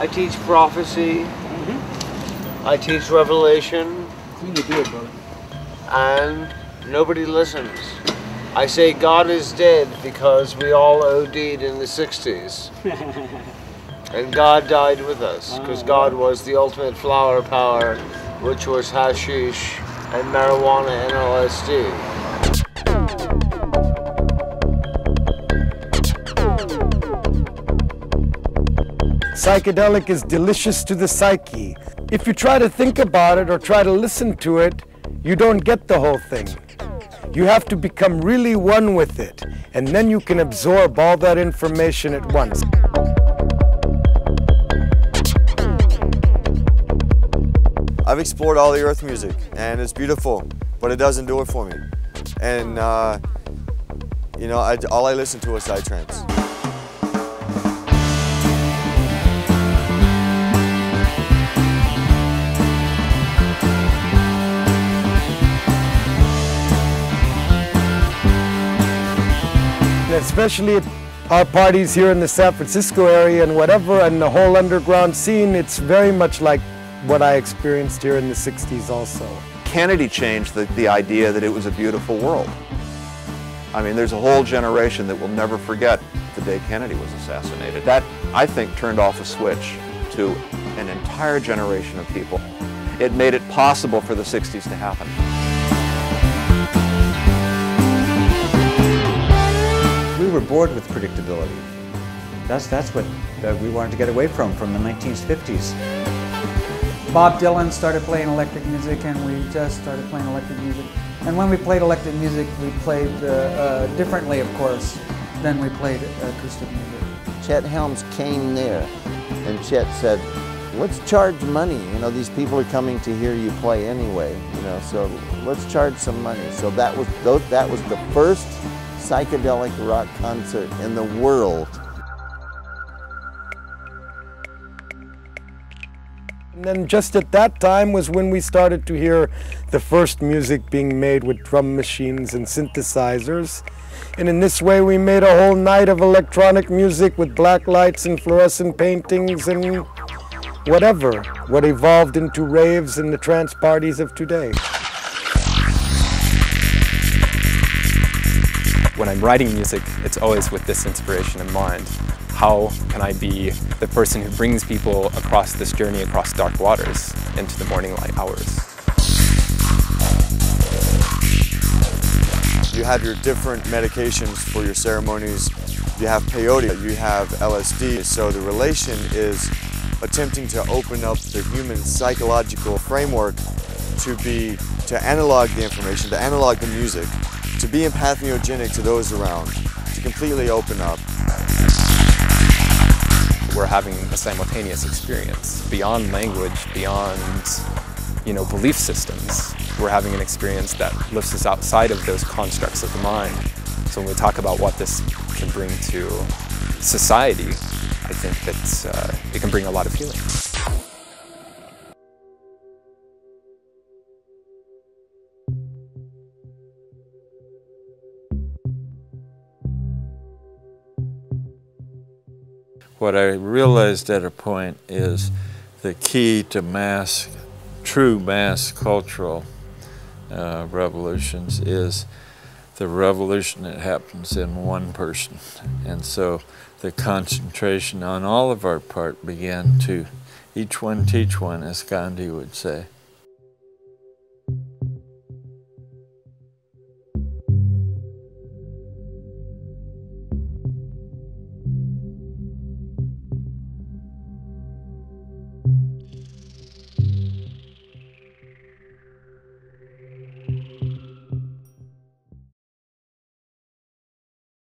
I teach prophecy. I teach revelation. You do it, brother. And nobody listens. I say God is dead because we all OD'd in the 60s. And God died with us because God was the ultimate flower power, which was hashish and marijuana and LSD. Psychedelic is delicious to the psyche. If you try to think about it or try to listen to it, you don't get the whole thing. You have to become really one with it, and then you can absorb all that information at once. I've explored all the earth music, and it's beautiful, but it doesn't do it for me. And, you know, all I listen to is psytrance. Especially at our parties here in the San Francisco area and whatever, and the whole underground scene, it's very much like what I experienced here in the 60s also. Kennedy changed the idea that it was a beautiful world. I mean, there's a whole generation that will never forget the day Kennedy was assassinated. That, I think, turned off a switch to an entire generation of people. It made it possible for the 60s to happen. We were bored with predictability. That's what we wanted to get away from the 1950s. Bob Dylan started playing electric music, and we just started playing electric music. And when we played electric music, we played differently, of course, than we played acoustic music. Chet Helms came there, and Chet said, let's charge money. You know, these people are coming to hear you play anyway, you know, so let's charge some money. So that was the first psychedelic rock concert in the world. And then just at that time was when we started to hear the first music being made with drum machines and synthesizers. And in this way we made a whole night of electronic music with black lights and fluorescent paintings and whatever, what evolved into raves and the trance parties of today. When I'm writing music, it's always with this inspiration in mind. How can I be the person who brings people across this journey across dark waters into the morning light hours? You have your different medications for your ceremonies. You have peyote, you have LSD. So the relation is attempting to open up the human psychological framework to analog the information, to analog the music, to be empathogenic to those around, to completely open up. We're having a simultaneous experience beyond language, beyond, you know, belief systems. We're having an experience that lifts us outside of those constructs of the mind. So when we talk about what this can bring to society, I think that it can bring a lot of healing. What I realized at a point is the key to true mass cultural revolutions is the revolution that happens in one person. And so the concentration on all of our part began to each one teach one, as Gandhi would say.